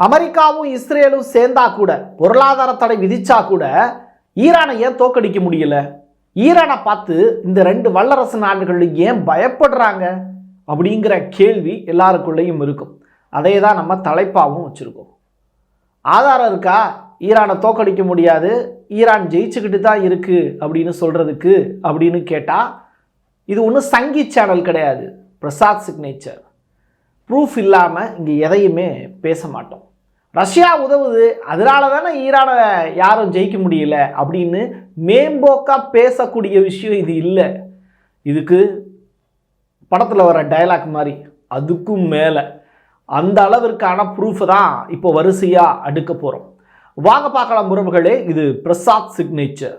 அமெரிக்காவும் இஸ்ரேலும் சேர்ந்தா கூட, பொருளாதார தடை விதிச்சா கூட ஈரானை ஏன் தோக்கடிக்க முடியல? ஈரானை பார்த்து இந்த ரெண்டு வல்லரசு நாடுகள் ஏன் பயப்படுறாங்க அப்படிங்கிற கேள்வி எல்லாருக்குள்ளேயும் இருக்கும். அதே தான் நம்ம தலைப்பாகவும் வச்சுருக்கோம். ஆதாரம் இருக்கா ஈரானை தோக்கடிக்க முடியாது, ஈரான் ஜெயிச்சுக்கிட்டு தான் இருக்குது அப்படின்னு சொல்கிறதுக்கு அப்படின்னு கேட்டால், இது ஒன்றும் சங்கி சேனல் கிடையாது, பிரசாத் சிக்னேச்சர். ப்ரூஃப் இல்லாமல் இங்கே எதையுமே பேச மாட்டோம். ரஷ்யா உதவுது, அதனால தானே ஈரானை யாரும் ஜெயிக்க முடியல அப்படின்னு மேம்போக்காக பேசக்கூடிய விஷயம் இது இல்லை. இதுக்கு படத்தில் வர டைலாக் மாதிரி அதுக்கும் மேலே அந்த அளவிற்கான ப்ரூஃப் தான் இப்போ வரிசையாக அடுக்க போகிறோம். வாங்க பார்க்கலாம் உறவுகளே. இது பிரசாத் சிக்னேச்சர்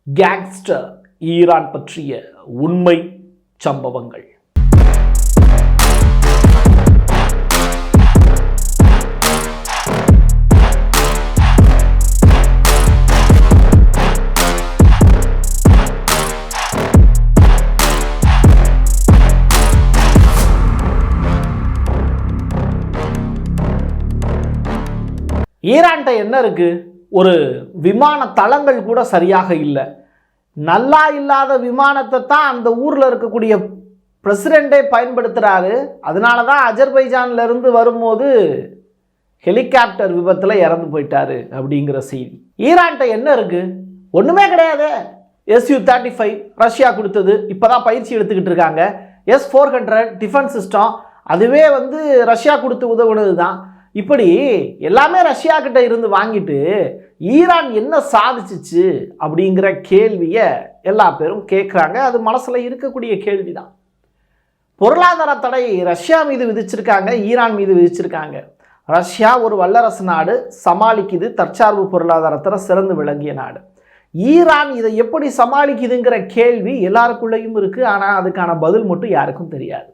கேங்ஸ்டர் ஈரான் பற்றிய உண்மை சம்பவங்கள். ஈரான்கிட்ட என்ன இருக்கு? ஒரு விமான தளங்கள் கூட சரியாக இல்லை. நல்லா இல்லாத விமானத்தை தான் அந்த ஊரில் இருக்கக்கூடிய பிரசிடெண்டே பயன்படுத்துகிறாரு. அதனால தான் அஜர்பைஜான்ல இருந்து வரும்போது ஹெலிகாப்டர் விபத்தில் இறந்து போயிட்டாரு அப்படிங்கிற செய்தி. ஈரான்கிட்ட என்ன இருக்கு? ஒன்றுமே கிடையாது. Su-35 ரஷ்யா கொடுத்தது, இப்போதான் பயிற்சி எடுத்துக்கிட்டு இருக்காங்க. S-400 டிஃபென்ஸ் சிஸ்டம், அதுவே ரஷ்யா கொடுத்து உதவுனது தான். இப்படி எல்லாமே ரஷ்யா கிட்ட இருந்து வாங்கிட்டு ஈரான் என்ன சாதிச்சிச்சு அப்படிங்கிற கேள்வியை எல்லா பேரும் கேட்குறாங்க. அது மனசில் இருக்கக்கூடிய கேள்வி தான். பொருளாதார தடை ரஷ்யா மீது விதிச்சிருக்காங்க, ஈரான் மீது விதிச்சிருக்காங்க. ரஷ்யா ஒரு வல்லரசு நாடு, சமாளிக்குது, தற்சார்பு பொருளாதாரத்தில் சிறந்து விளங்கிய நாடு. ஈரான் இதை எப்படி சமாளிக்குதுங்கிற கேள்வி எல்லாருக்குள்ளேயும் இருக்குது. ஆனால் அதுக்கான பதில் மட்டும் யாருக்கும் தெரியாது.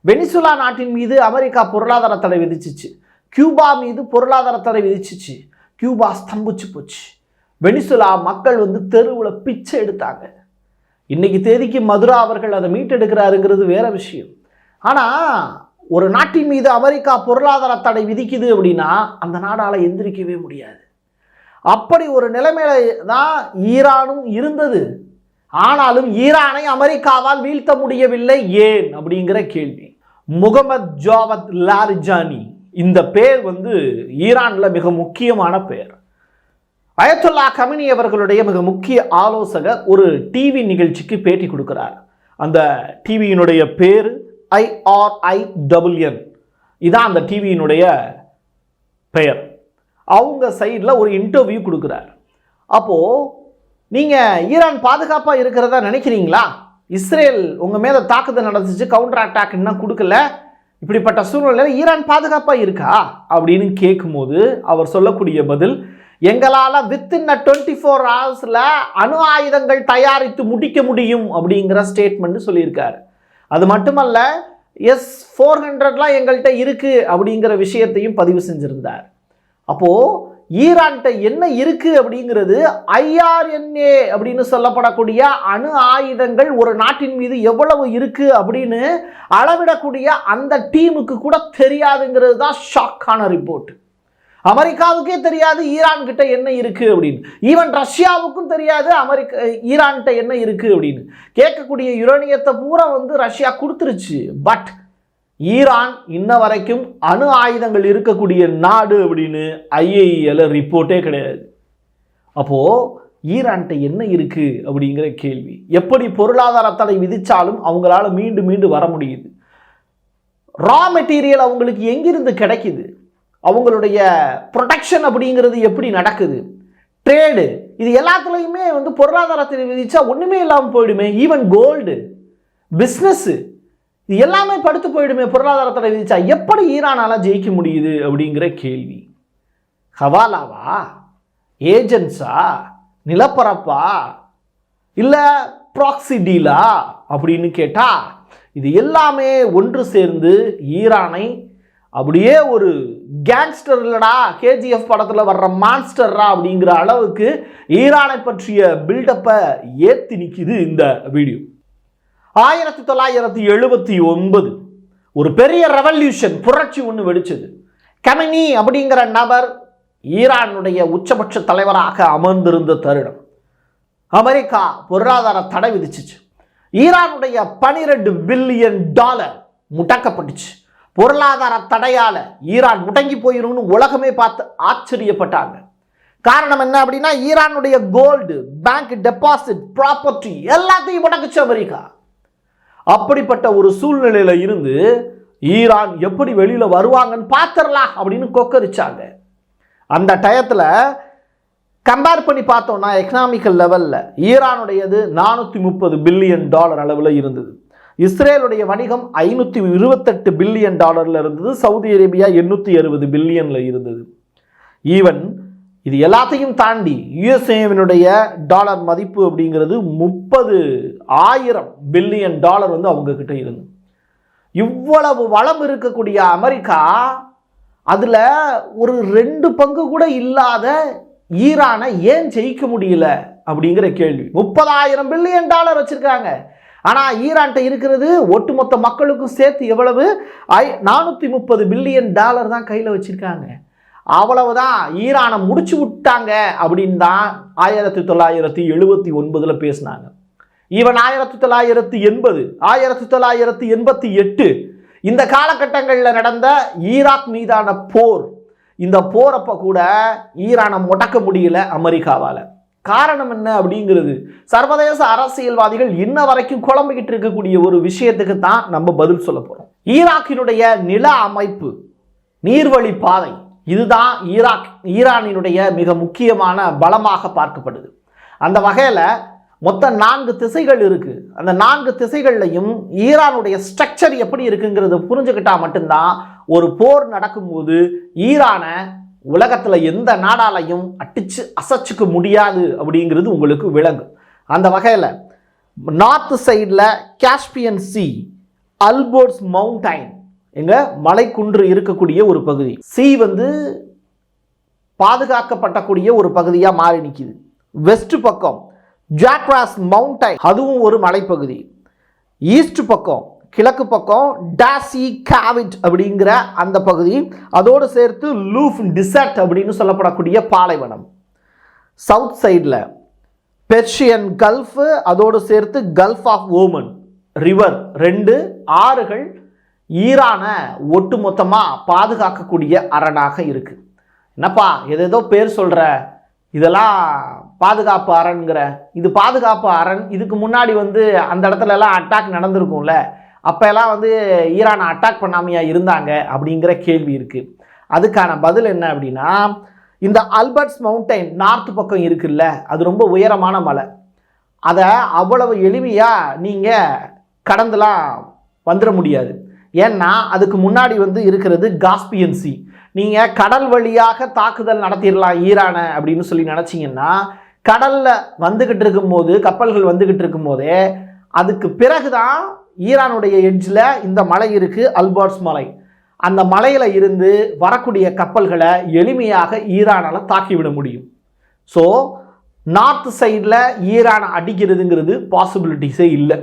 வெனிசுலா நாட்டின் மீது அமெரிக்கா பொருளாதார தடை விதிச்சிச்சு, கியூபா மீது பொருளாதார தடை விதிச்சிச்சு. கியூபா ஸ்தம்பிச்சு போச்சு. வெனிசுலா மக்கள் தெருவில் பிச்சை எடுத்தாங்க. இன்னைக்கு தேதிக்கு மதுரா அவர்கள் அதை மீட்டெடுக்கிறாருங்கிறது வேற விஷயம். ஆனால் ஒரு நாட்டின் மீது அமெரிக்கா பொருளாதார தடை விதிக்குது அப்படின்னா அந்த நாடால் எந்திரிக்கவே முடியாது. அப்படி ஒரு நிலைமையில தான் ஈரானும் இருந்தது. ஆனாலும் ஈரானை அமெரிக்காவால் வீழ்த்த முடியவில்லை. ஏன் அப்படிங்கிற கேள்வி. முகமது ஜாவத் லாரிஜானி, இந்த பேர் ஈரானில் மிக முக்கியமான பேர். அயத்துல்லா கமினி அவர்களுடைய மிக முக்கிய ஆலோசகர் ஒரு டிவி நிகழ்ச்சிக்கு பேட்டி கொடுக்கிறார். அந்த டிவியினுடைய பேர் IRIWN. இதான் அந்த டிவியினுடைய பெயர். அவங்க சைடில் ஒரு இன்டர்வியூ கொடுக்குறார். அப்போது நீங்கள் ஈரான் பாதுகாப்பாக இருக்கிறதா நினைக்கிறீங்களா? இஸ்ரேல் உங்கள் மேலே தாக்குதல் நடந்துச்சு, கவுண்டர் அட்டாக் இன்னும் கொடுக்கல, இப்படிப்பட்ட சூழ்நிலையில் ஈரான் பாதுகாப்பாக இருக்கா அப்படின்னு கேட்கும்போது அவர் சொல்லக்கூடிய பதில், எங்களால் வித்தின் 24 hours அணு ஆயுதங்கள் தயாரித்து முடிக்க முடியும் அப்படிங்கிற ஸ்டேட்மெண்ட் சொல்லியிருக்காரு. அது மட்டுமல்ல, S-400 எங்கள்கிட்ட இருக்கு அப்படிங்கிற விஷயத்தையும் பதிவு செஞ்சிருந்தார். அப்போது ஈரான்கிட்ட என்ன இருக்கு அப்படிங்கிறது IRNA அப்படின்னு சொல்லப்படக்கூடிய அணு ஆயுதங்கள் ஒரு நாட்டின் மீது எவ்வளவு இருக்கு அப்படின்னு அளவிடக்கூடிய அந்த டீமுக்கு கூட தெரியாதுங்கிறது தான் ஷாக்கான ரிப்போர்ட். அமெரிக்காவுக்கே தெரியாது ஈரான் கிட்ட என்ன இருக்கு அப்படின்னு. ஈவன் ரஷ்யாவுக்கும் தெரியாது ஈரான்கிட்ட என்ன இருக்கு அப்படின்னு. கேட்கக்கூடிய யுரேனியத்தை பூரா ரஷ்யா கொடுத்துருச்சு. பட் ஈரான் இன்ன வரைக்கும் அணு ஆயுதங்கள் இருக்கக்கூடிய நாடு அப்படின்னு IAEA ரிப்போர்ட்டே கிடையாது. அப்போது ஈரான்கிட்ட என்ன இருக்குது அப்படிங்கிற கேள்வி. எப்படி பொருளாதார தடை விதித்தாலும் அவங்களால மீண்டும் மீண்டும் வர முடியுது. ரா மெட்டீரியல் அவங்களுக்கு எங்கிருந்து கிடைக்குது, அவங்களுடைய ப்ரொடெக்ஷன் அப்படிங்கிறது எப்படி நடக்குது, ட்ரேடு, இது எல்லாத்துலேயுமே பொருளாதாரத்தை விதிச்சா ஒன்றுமே இல்லாமல் போயிடுமே. ஈவன் கோல்டு, பிஸ்னஸ்ஸு, இது எல்லாமே படுத்து போயிடுமே பொருளாதார தடை விதிச்சா. எப்படி ஈரானால் ஜெயிக்க முடியுது அப்படிங்கிற கேள்வி. ஹவாலாவா, ஏஜென்ட்ஸா, நிலப்பரப்பா, இல்லை ப்ராக்ஸி டீலா அப்படின்னு கேட்டால் இது எல்லாமே ஒன்று சேர்ந்து ஈரானை அப்படியே ஒரு கேங்ஸ்டர் இல்லடா KGF படத்தில் வர்ற மான்ஸ்டர்ரா அப்படிங்கிற அளவுக்கு ஈரானை பற்றிய பில்டப்பை ஏற்றி நிற்கிது இந்த வீடியோ. 1979 ஒரு பெரிய ரெவல்யூஷன், புரட்சி ஒன்று வெடிச்சது. கமெனி அப்படிங்கிற நபர் ஈரானுடைய உச்சபட்ச தலைவராக அமர்ந்திருந்த தருணம் அமெரிக்கா பொருளாதார தடை விதிச்சிச்சு. ஈரானுடைய $12 பில்லியன் முடக்கப்பட்டுச்சு. பொருளாதார தடையால ஈரான் முடங்கி போயிரும்னு உலகமே பார்த்து ஆச்சரியப்பட்டாங்க. காரணம் என்ன அப்படின்னா, ஈரானுடைய கோல்டு, பேங்க் டெபாசிட், ப்ராப்பர்ட்டி எல்லாத்தையும் முடக்குச்சு அமெரிக்கா. அப்படிப்பட்ட ஒரு சூழ்நிலையில இருந்து ஈரான் எப்படி வெளியில வருவாங்கன்னு பார்த்துடலாம் அப்படின்னு கொக்கரிச்சாங்க. அந்த டயத்துல கம்பேர் பண்ணி பார்த்தோம்னா எக்கனாமிக்கல் லெவல்ல ஈரானுடையது $430 பில்லியன் அளவில் இருந்தது. இஸ்ரேலுடைய வணிகம் $528 பில்லியன் இருந்தது. சவுதி அரேபியா $860 பில்லியன்ல இருந்தது. ஈவன் இது எல்லாத்தையும் தாண்டி யுஎஸ்ஏவினுடைய டாலர் மதிப்பு அப்படிங்கிறது 30,000 பில்லியன் வந்து அவங்க கிட்ட இருந்தது. இவ்வளவு வளம் இருக்கக்கூடிய அமெரிக்கா அதுல ஒரு 2 பங்கு கூட இல்லாத ஈரானை ஏன் ஜெயிக்க முடியல அப்படிங்கிற கேள்வி. 30,000 பில்லியன் வச்சிருக்காங்க. ஆனா ஈரான்ட்ட இருக்கிறது ஒட்டுமொத்த மக்களுக்கும் சேர்த்து எவ்வளவு? $430 பில்லியன் தான் கையில வச்சிருக்காங்க. அவ்வளவுதான், ஈரானை முடிச்சு விட்டாங்க அப்படின்னு தான் 1979 பேசினாங்க. ஈவன் 1980, 1988 இந்த காலகட்டங்களில் நடந்த ஈராக் மீதான போர், இந்த போரப்ப கூட ஈரானை முடக்க முடியல அமெரிக்காவால். காரணம் என்ன அப்படிங்கிறது சர்வதேச அரசியல்வாதிகள் இன்ன வரைக்கும் குழம்பிக்கிட்டு இருக்கக்கூடிய ஒரு விஷயத்துக்கு தான் நம்ம பதில் சொல்ல போறோம். ஈராக்கினுடைய நில அமைப்பு, நீர்வழி பாதை, இதுதான் ஈரானினுடைய மிக முக்கியமான பலமாக பார்க்கப்படுது. அந்த வகையில் மொத்தம் 4 திசைகள் இருக்கு. அந்த 4 திசைகள்லையும் ஈரானுடைய ஸ்ட்ரக்சர் எப்படி இருக்குங்கிறத புரிஞ்சுக்கிட்டா மட்டும்தான் ஒரு போர் நடக்கும்போது ஈரானை உலகத்தில் எந்த நாடாலையும் அடிச்சு அசைச்சுக்க முடியாது அப்படிங்கிறது உங்களுக்கு விளங்கும். அந்த வகையில் நார்த் சைடில் காஸ்பியன் சி, அல்போர்ட்ஸ் மவுண்டைன் எங்க மலைக்குன்று இருக்கக்கூடிய ஒரு பகுதி. சி பாதுகாக்கப்படக்கூடிய ஒரு பகுதியாக மாறி நிற்கிது. வெஸ்ட் பக்கம் ஜாக்ராஸ் மவுண்டைன், அதுவும் ஒரு மலைப்பகுதி. ஈஸ்ட் பக்கம், கிழக்கு பக்கம் டாசி காவிட் அப்படிங்கிற அந்த பகுதி, அதோடு சேர்த்து லூஃப் டிசர்ட் அப்படின்னு சொல்லப்படக்கூடிய பாலைவனம். சவுத் சைடில் பெர்ஷியன் கல்ஃப், அதோடு சேர்த்து கல்ஃப் ஆஃப் ஓமன் ரிவர், 2 ஆறுகள் ஈரானை ஒட்டுமொத்தமாக பாதுகாக்கக்கூடிய அரணாக இருக்கு. என்னப்பா ஏதேதோ பேர் சொல்ற, இதெல்லாம் பாதுகாப்பு அரண்கிற, இது பாதுகாப்பு அரண். இதுக்கு முன்னாடி அந்த இடத்துல எல்லாம் அட்டாக் நடந்திருக்கும்ல, அப்பெல்லாம் ஈரானை அட்டாக் பண்ணாமையா இருந்தாங்க அப்படிங்கிற கேள்வி இருக்கு. அதுக்கான பதில் என்ன அப்படின்னா, இந்த அல்பர்ட்ஸ் மவுண்டைன் நார்த் பக்கம் இருக்குல்ல, அது ரொம்ப உயரமான மலை. அதை அவ்வளவு எளிமையா நீங்க கடந்துலாம் வந்துட முடியாது. ஏன்னா அதுக்கு முன்னாடி இருக்கிறது காஸ்பியன் சி. நீங்க கடல் வழியாக தாக்குதல் நடத்திடலாம் ஈரானை அப்படின்னு சொல்லி நினைச்சீங்கன்னா, கடல்ல வந்துகிட்டு இருக்கும்போது, கப்பல்கள் வந்துகிட்டு இருக்கும் போதே அதுக்கு பிறகுதான் ஈரானுடைய எட்ஜில் இந்த மலை இருக்கு, அல்பர்ட்ஸ் மலை. அந்த மலையில இருந்து வரக்கூடிய கப்பல்களை எளிமையாக ஈரானால தாக்கிவிட முடியும். ஸோ நார்த் சைடில் ஈரானை அடிக்கிறதுங்கிறது பாசிபிலிட்டிஸே இல்லை.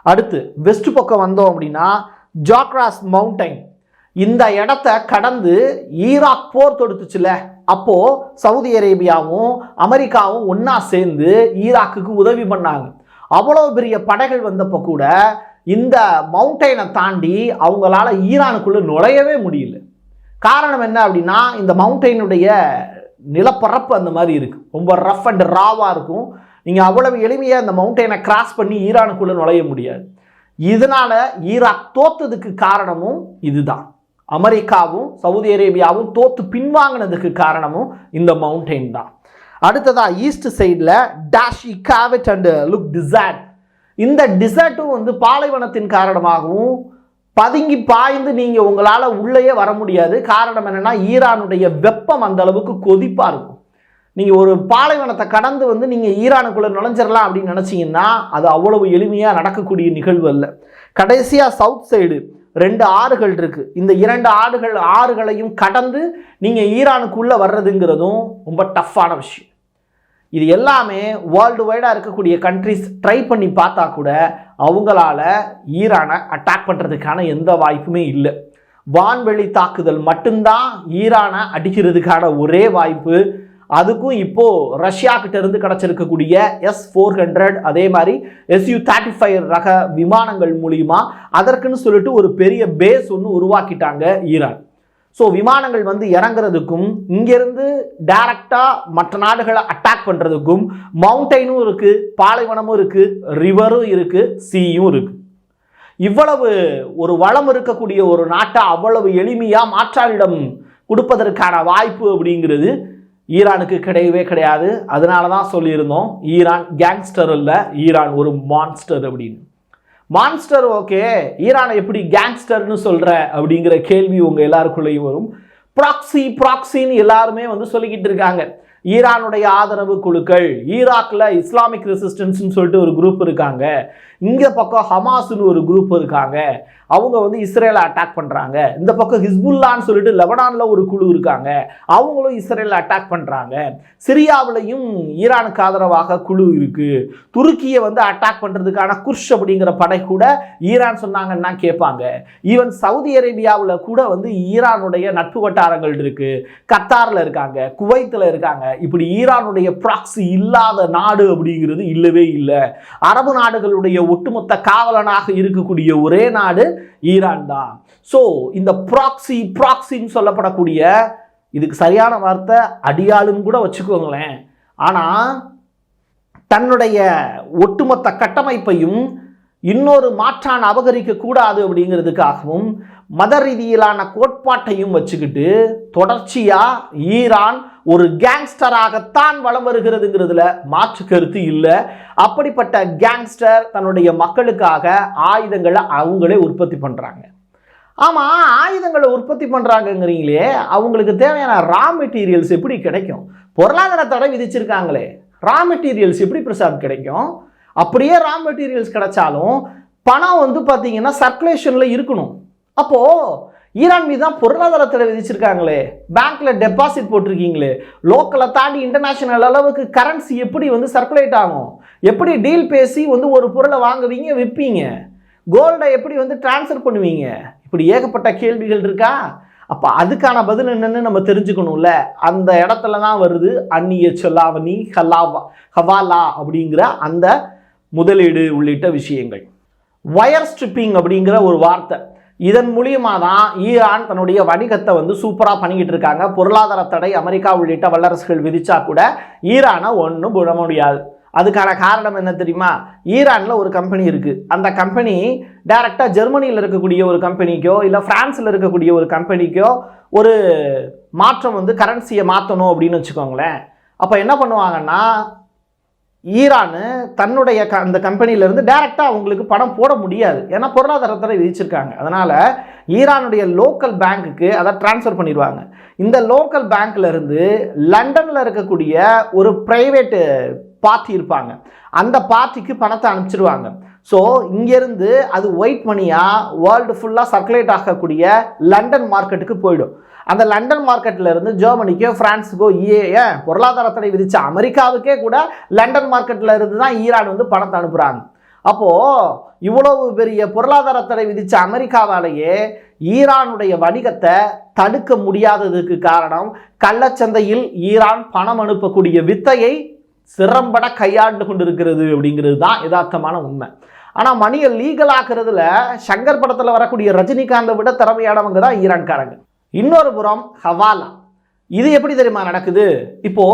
அடுத்து வெஸ்ட் பக்கம் வந்தோம் அப்படின்னா ஜாக்ராஸ் மவுண்டைன், இந்த இடத்த கடந்து ஈராக் போர் தொடுத்துச்சுல, அப்போ சவுதி அரேபியாவும் அமெரிக்காவும் ஒன்னா சேர்ந்து ஈராக்குக்கு உதவி பண்ணாங்க. அவ்வளவு பெரிய படைகள் வந்தப்போ கூட இந்த மவுண்டைனை தாண்டி அவங்களால ஈரானுக்குள்ள நுழையவே முடியல. காரணம் என்ன அப்படின்னா, இந்த மவுண்டைனுடைய நிலப்பரப்பு அந்த மாதிரி இருக்கு, ரொம்ப ரஃப் அண்ட் ராவா இருக்கும். நீங்க அவ்வளவு எளிமையா இந்த மவுண்டைனை கிராஸ் பண்ணி ஈரானுக்குள்ள நுழைய முடியாது. இதனால ஈராக் தோத்ததுக்கு காரணமும் இதுதான். அமெரிக்காவும் சவுதி அரேபியாவும் தோத்து பின்வாங்கினதுக்கு காரணமும் இந்த மவுண்டைன் தான். அடுத்ததா ஈஸ்ட் சைடில் டாஷி காவிட் அண்ட் லுக் டிசர்ட். இந்த டிசர்ட்டும் பாலைவனத்தின் காரணமாகவும் பதுங்கி பாய்ந்து நீங்க உங்களால உள்ளேயே வர முடியாது. காரணம் என்னன்னா, ஈரானுடைய வெப்பம் அந்த அளவுக்கு கொதிப்பா இருக்கும். நீங்க ஒரு பாலைவனத்தை கடந்து நீங்க ஈரானுக்குள்ள நுழைஞ்சிடலாம் அப்படின்னு நினைச்சீங்கன்னா அது அவ்வளவு எளிமையா நடக்கக்கூடிய நிகழ்வு அல்ல. கடைசியா சவுத் சைடு 2 ஆறுகள் இருக்கு. இந்த 2 ஆறுகளையும் கடந்து நீங்க ஈரானுக்குள்ள வர்றதுங்கிறதும் ரொம்ப டஃப்பான விஷயம். இது எல்லாமே வேர்ல்டு வைடா இருக்கக்கூடிய கண்ட்ரிஸ் ட்ரை பண்ணி பார்த்தா கூட அவங்களால ஈரானை அட்டாக் பண்றதுக்கான எந்த வாய்ப்புமே இல்லை. வான்வெளி தாக்குதல் மட்டும்தான் ஈரானை அடிக்கிறதுக்கான ஒரே வாய்ப்பு. அதுக்கும் இப்போ ரஷ்யா கிட்ட இருந்து கிடைச்சிருக்கக்கூடிய S-400 அதே மாதிரி Su-35 ரக விமானங்கள் மூலியமா அதற்குன்னு சொல்லிட்டு ஒரு பெரிய பேஸ் ஒன்று உருவாக்கிட்டாங்க ஈரான். ஸோ விமானங்கள் வந்து இறங்குறதுக்கும் இங்கிருந்து டைரக்டா மற்ற நாடுகளை அட்டாக் பண்றதுக்கும் மவுண்டைனும் இருக்கு, பாலைவனமும் இருக்கு, ரிவரும் இருக்கு, சீயும் இருக்கு. இவ்வளவு ஒரு வளம் இருக்கக்கூடிய ஒரு நாட்டை அவ்வளவு எளிமையா மாற்றானிடம் கொடுப்பதற்கான வாய்ப்பு அப்படிங்கிறது ஈரானுக்கு கிடையவே கிடையாது. அதனால தான் சொல்லியிருந்தோம் ஈரான் கேங்ஸ்டர் இல்ல, ஈரான் ஒரு மான்ஸ்டர் அப்படின்னு. மான்ஸ்டர் ஓகே, ஈரானை எப்படி கேங்ஸ்டர்னு சொல்ற அப்படிங்கிற கேள்வி உங்க எல்லாருக்குள்ளேயும் வரும். ப்ராக்சின்னு எல்லாருமே வந்து சொல்லிக்கிட்டு இருக்காங்க. ஈரானுடைய ஆதரவு குழுக்கள், ஈராக்ல இஸ்லாமிக் ரெசிஸ்டன்ஸ்னு சொல்லிட்டு ஒரு குரூப் இருக்காங்க, இங்க பக்கம் ஹமாஸ்னு ஒரு குரூப் இருக்காங்க, அவங்க வந்து இஸ்ரேலை அட்டாக் பண்றாங்க. இந்த பக்கம் ஹிஸ்புல்லான்னு சொல்லிட்டு லெபனான்ல ஒரு குழு இருக்காங்க, அவங்களும் இஸ்ரேலை அட்டாக் பண்றாங்க. சிரியாவிலையும் ஈரானுக்கு ஆதரவாக குழு இருக்கு. துருக்கியை வந்து அட்டாக் பண்றதுக்கான குர்ஷ் அப்படிங்கிற படை கூட ஈரான் சொன்னாங்கன்னா கேட்பாங்க. ஈவன் சவுதி அரேபியாவில் கூட வந்து ஈரானுடைய நட்பு வட்டாரங்கள் இருக்கு, கத்தார்ல இருக்காங்க, குவைத்தில் இருக்காங்க. இப்படி ஈரானுடைய ப்ராக்சி இல்லாத நாடு அப்படிங்கிறது இல்லவே இல்லை. அரபு நாடுகளுடைய ஒட்டுமொத்த காவலனாக இருக்கக்கூடிய ஒரே நாடு ஈரான் தான். சோ இந்த ப்ராக்சின்னு சொல்லப்படக்கூடிய, இதுக்கு சரியான வார்த்தை அடியாளுன்னு கூட வச்சுக்கோங்களேன், ஆனா தன்னுடைய ஒட்டுமொத்த கட்டமைப்பையும் இன்னொரு மாற்றான் அபகரிக்க கூடாது அப்படிங்கிறதுக்காகவும் மத ரீதியிலான கோட்பாட்டையும் வச்சுக்கிட்டு தொடர்ச்சியா ஈரான் ஒரு கேங்ஸ்டராகத்தான் வலம் வருகிறதுங்கிறதுல மாற்று கருத்து இல்லை. அப்படிப்பட்ட கேங்ஸ்டர் தன்னுடைய மக்களுக்காக ஆயுதங்களை அவங்களே உற்பத்தி பண்றாங்க. ஆமா, ஆயுதங்களை உற்பத்தி பண்றாங்கிறீங்களே, அவங்களுக்கு தேவையான ரா மெட்டீரியல்ஸ் எப்படி கிடைக்கும்? பொருளாதார தடை விதிச்சிருக்காங்களே, ரா மெட்டீரியல்ஸ் எப்படி பிரசாத் கிடைக்கும்? அப்படியே ரா மெட்டீரியல்ஸ் கிடைச்சாலும் பணம் வந்து பார்த்தீங்கன்னா சர்க்குலேஷன்ல இருக்கணும். அப்போ ஈரான் மீது தான் பொருளாதார தடை விதிச்சிருக்காங்களே, பேங்க்ல டெபாசிட் போட்டிருக்கீங்களே, லோக்கலை தாண்டி இன்டர்நேஷனல் அளவுக்கு கரன்சி எப்படி வந்து சர்க்குலேட் ஆகும்? எப்படி டீல் பேசி வந்து ஒரு பொருளை வாங்குவீங்க, விற்பீங்க? கோல்டை எப்படி வந்து டிரான்ஸ்ஃபர் பண்ணுவீங்க? இப்படி ஏகப்பட்ட கேள்விகள் இருக்கா. அப்ப அதுக்கான பதில் என்னன்னு நம்ம தெரிஞ்சுக்கணும்ல. அந்த இடத்துல தான் வருது அந்நிய செலாவணி, ஹவாலா அப்படிங்கிற அந்த முதலீடு உள்ளிட்ட விஷயங்கள். வயர் ஸ்ட்ரிப்பிங் அப்படிங்கிற ஒரு வார்த்தை, இதன் மூலியமா தான் ஈரான் தன்னுடைய வணிகத்தை வந்து சூப்பரா பண்ணிக்கிட்டு இருக்காங்க. பொருளாதார தடை அமெரிக்கா உள்ளிட்ட வல்லரசுகள் விதிச்சா கூட ஈரானை ஒன்றும் பண்ண முடியாது. அதுக்கான காரணம் என்ன தெரியுமா? ஈரான்ல ஒரு கம்பெனி இருக்கு, அந்த கம்பெனி டைரக்டா ஜெர்மனியில் இருக்கக்கூடிய ஒரு கம்பெனிக்கோ இல்லை பிரான்ஸ்ல இருக்கக்கூடிய ஒரு கம்பெனிக்கோ ஒரு மாற்றம் வந்து கரன்சியை மாற்றணும் அப்படின்னு வச்சுக்கோங்களேன். அப்போ என்ன பண்ணுவாங்கன்னா, ஈரானு தன்னுடைய அந்த கம்பெனியிலேருந்து டைரெக்டாக அவங்களுக்கு பணம் போட முடியாது, ஏன்னா பொருளாதாரத்தை விதிச்சிருக்காங்க. அதனால் ஈரானுடைய லோக்கல் பேங்க்குக்கு அதை டிரான்ஸ்ஃபர் பண்ணிடுவாங்க. இந்த லோக்கல் பேங்க்ல இருந்து லண்டனில் இருக்கக்கூடிய ஒரு பிரைவேட்டு பார்ட்டி இருப்பாங்க, அந்த பார்ட்டிக்கு பணத்தை அனுப்பிச்சிடுவாங்க. ஸோ இங்கேருந்து அது ஒயிட் மணியாக வேர்ல்டு ஃபுல்லாக சர்க்குலேட் ஆகக்கூடிய லண்டன் மார்க்கெட்டுக்கு போயிடும். அந்த லண்டன் மார்க்கெட்டில் இருந்து ஜெர்மனிக்கோ பிரான்ஸுக்கோ பொருளாதார தடை விதிச்ச அமெரிக்காவுக்கே கூட லண்டன் மார்க்கெட்டில் இருந்து தான் ஈரான் வந்து பணத்தை அனுப்புகிறாங்க. அப்போது இவ்வளவு பெரிய பொருளாதார தடை விதிச்ச அமெரிக்காவாலேயே ஈரானுடைய வணிகத்தை தடுக்க முடியாததுக்கு காரணம், கள்ளச்சந்தையில் ஈரான் பணம் அனுப்பக்கூடிய வித்தையை சிறம்பட கையாண்டு கொண்டிருக்கிறது அப்படிங்கிறது தான் யதார்த்தமான உண்மை. ஆனால் மணியை லீகல் ஆக்குறதுல சங்கர் படத்தில் வரக்கூடிய ரஜினிகாந்தை விட திறமையானவங்க தான் ஈரான்காரங்க. இன்னொரு புறம் ஹவாலா, இது எப்படி தெரியுமா நடக்குது? இப்போ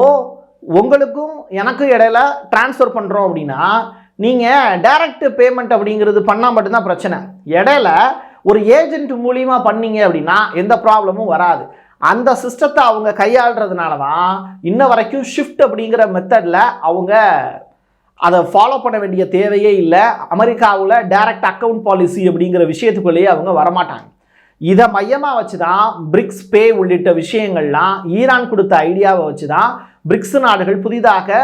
உங்களுக்கும் எனக்கும் இடையில டிரான்ஸ்ஃபர் பண்றோம் அப்படின்னா நீங்க டைரக்ட் பேமெண்ட் அப்படிங்கிறது பண்ணா மட்டும்தான் பிரச்சனை. இடையில ஒரு ஏஜென்ட் மூலியமா பண்ணீங்க அப்படின்னா எந்த ப்ராப்ளமும் வராது. அந்த சிஸ்டத்தை அவங்க கையாளுறதுனால தான் இன்ன வரைக்கும் ஷிஃப்ட் அப்படிங்கிற மெத்தட்ல அவங்க அதை ஃபாலோ பண்ண வேண்டிய தேவையே இல்லை. அமெரிக்காவில் டைரக்ட் அக்கவுண்ட் பாலிசி அப்படிங்கிற விஷயத்துக்குள்ளேயே அவங்க வரமாட்டாங்க. இதை மையமாக வச்சு தான் பிரிக்ஸ் பே உள்ளிட்ட விஷயங்கள்லாம் ஈரான் கொடுத்த ஐடியாவை வச்சு தான் பிரிக்ஸ் நாடுகள் புதிதாக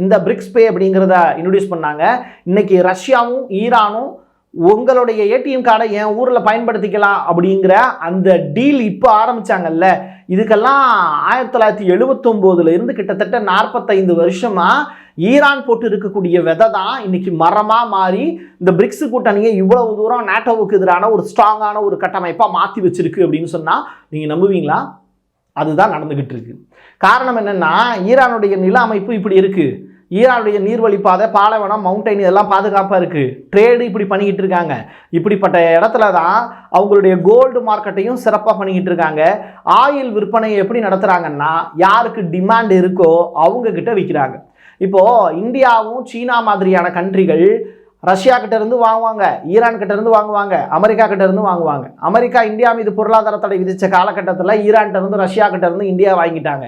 இந்த பிரிக்ஸ் பே அப்படிங்கிறத இன்ட்ரோடியூஸ் பண்ணாங்க. இன்னைக்கு ரஷ்யாவும் ஈரானும் உங்களுடைய ஏடிஎம் கார்டை என் ஊரில் பயன்படுத்திக்கலாம் அப்படிங்கிற அந்த டீல் இப்போ ஆரம்பிச்சாங்கல்ல. இதுக்கெல்லாம் 1979 இருந்து கிட்டத்தட்ட 45 வருஷமா ஈரான் போட்டு இருக்கக்கூடிய விதை தான் இன்னைக்கு மரமாக மாறி இந்த பிரிக்ஸ் கூட்டணியை இவ்வளவு தூரம் நேட்டோவுக்கு எதிரான ஒரு ஸ்ட்ராங்கான ஒரு கட்டமைப்பாக மாற்றி வச்சிருக்கு அப்படின்னு சொன்னால் நீங்கள் நம்புவீங்களா? அதுதான் நடந்துகிட்டு இருக்கு. காரணம் என்னன்னா, ஈரானுடைய நில அமைப்பு இப்படி இருக்கு, ஈரானுடைய நீர்வழிப்பாதை, பாலைவனம், மவுண்டைன் இதெல்லாம் பாதுகாப்பாக இருக்குது, ட்ரேடு இப்படி பண்ணிக்கிட்டு இருக்காங்க. இப்படிப்பட்ட இடத்துல தான் அவங்களுடைய கோல்டு மார்க்கெட்டையும் சிறப்பாக பண்ணிக்கிட்டு இருக்காங்க. ஆயில் விற்பனையை எப்படி நடத்துகிறாங்கன்னா, யாருக்கு டிமாண்ட் இருக்கோ அவங்கக்கிட்ட விற்கிறாங்க. இப்போது இந்தியாவும் சீனா மாதிரியான கண்ட்ரிகள் ரஷ்யா கிட்ட இருந்து வாங்குவாங்க, ஈரான் கிட்ட இருந்து வாங்குவாங்க, அமெரிக்கா கிட்ட இருந்து வாங்குவாங்க. அமெரிக்கா இந்தியா மீது பொருளாதார தடை விதித்த காலகட்டத்தில் ஈரான்கிட்ட இருந்து ரஷ்யா கிட்ட இருந்து இந்தியா வாங்கிட்டாங்க.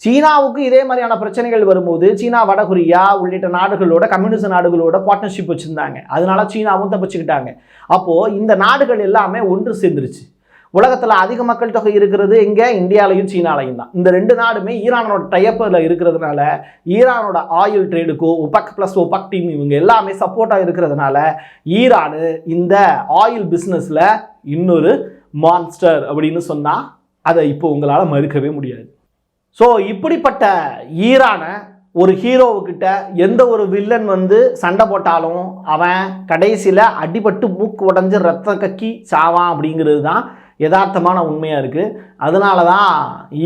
சீனாவுக்கு இதே மாதிரியான பிரச்சனைகள் வரும்போது சீனா வடகொரியா உள்ளிட்ட நாடுகளோட, கம்யூனிஸ்ட் நாடுகளோட பார்ட்னர்ஷிப் வச்சுருந்தாங்க. அதனால சீனாவும் தப்பிச்சுக்கிட்டாங்க. அப்போது இந்த நாடுகள் எல்லாமே ஒன்று சேர்ந்துருச்சு. உலகத்தில் அதிக மக்கள் தொகை இருக்கிறது எங்கே? இந்தியாலையும் சீனாலையும் தான். இந்த ரெண்டு நாடுமே ஈரானோட டைப்பில் இருக்கிறதுனால ஈரானோட ஆயில் ட்ரேடுக்கோ ஒபக் ப்ளஸ் ஒபக் டீம் இவங்க எல்லாமே சப்போர்ட்டாக இருக்கிறதுனால ஈரானு இந்த ஆயில் பிஸ்னஸில் இன்னொரு மான்ஸ்டர் அப்படின்னு சொன்னால் அதை இப்போ உங்களால் மறுக்கவே முடியாது. ஸோ இப்படிப்பட்ட ஈரானை ஒரு ஹீரோவுக்கிட்ட எந்த ஒரு வில்லன் வந்து சண்டை போட்டாலும் அவன் கடைசியில் அடிபட்டு மூக்கு உடஞ்சி ரத்த கக்கி சாவான் அப்படிங்கிறது தான் யதார்த்தமான உண்மையாக இருக்குது. அதனால தான்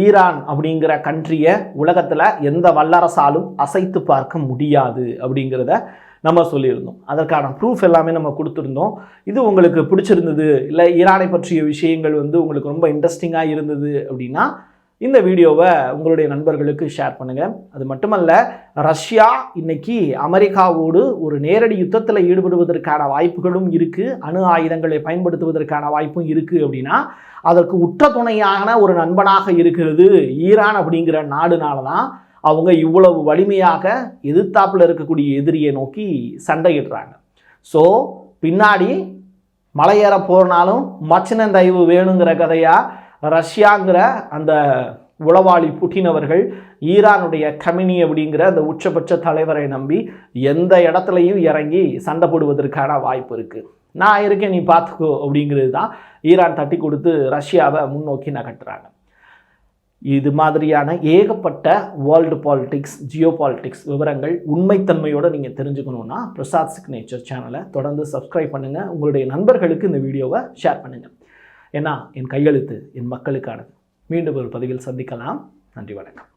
ஈரான் அப்படிங்கிற கண்ட்ரியை உலகத்தில் எந்த வல்லரசாலும் அசைத்து பார்க்க முடியாது அப்படிங்கிறத நம்ம சொல்லியிருந்தோம். அதற்கான ப்ரூஃப் எல்லாமே நம்ம கொடுத்துருந்தோம். இது உங்களுக்கு பிடிச்சிருந்தது, இல்லை ஈரானை பற்றிய விஷயங்கள் வந்து உங்களுக்கு ரொம்ப இன்ட்ரெஸ்டிங்காக இருந்தது அப்படின்னா இந்த வீடியோவை உங்களுடைய நண்பர்களுக்கு ஷேர் பண்ணுங்கள். அது மட்டுமல்ல, ரஷ்யா இன்னைக்கு அமெரிக்காவோடு ஒரு நேரடி யுத்தத்தில் ஈடுபடுவதற்கான வாய்ப்புகளும் இருக்குது, அணு ஆயுதங்களை பயன்படுத்துவதற்கான வாய்ப்பும் இருக்குது. அப்படின்னா அதற்கு உற்ற துணையான ஒரு நண்பனாக இருக்கிறது ஈரான் அப்படிங்கிற நாடுனால தான் அவங்க இவ்வளவு வலிமையாக எதிர்த்தாப்பில் இருக்கக்கூடிய எதிரியை நோக்கி சண்டையிடுறாங்க. ஸோ பின்னாடி மலையேற போனாலும் மச்சினந்தயவு வேணுங்கிற கதையாக ரஷ்யாங்கிற அந்த உளவாளி புட்டின் அவர்கள் ஈரானுடைய கமினி அப்படிங்கிற அந்த உச்சபட்ச தலைவரை நம்பி எந்த இடத்துலையும் இறங்கி சண்டை போடுவதற்கான வாய்ப்பு இருக்குது. நான் இருக்கேன், நீ பார்த்துக்கோ அப்படிங்கிறது தான் ஈரான் தட்டி கொடுத்து ரஷ்யாவை முன்னோக்கி நகட்டுறாங்க. இது மாதிரியான ஏகப்பட்ட வேர்ல்டு பாலிடிக்ஸ், ஜியோ பாலிடிக்ஸ் விவரங்கள் உண்மைத்தன்மையோடு நீங்கள் தெரிஞ்சுக்கணுன்னா பிரசாத் சிக்னேச்சர் சேனலை தொடர்ந்து சப்ஸ்கிரைப் பண்ணுங்கள். உங்களுடைய நண்பர்களுக்கு இந்த வீடியோவை ஷேர் பண்ணுங்கள். ஏன்னா என் கையெழுத்து என் மக்களுக்கானது. மீண்டும் ஒரு பதிவில் சந்திக்கலாம். நன்றி, வணக்கம்.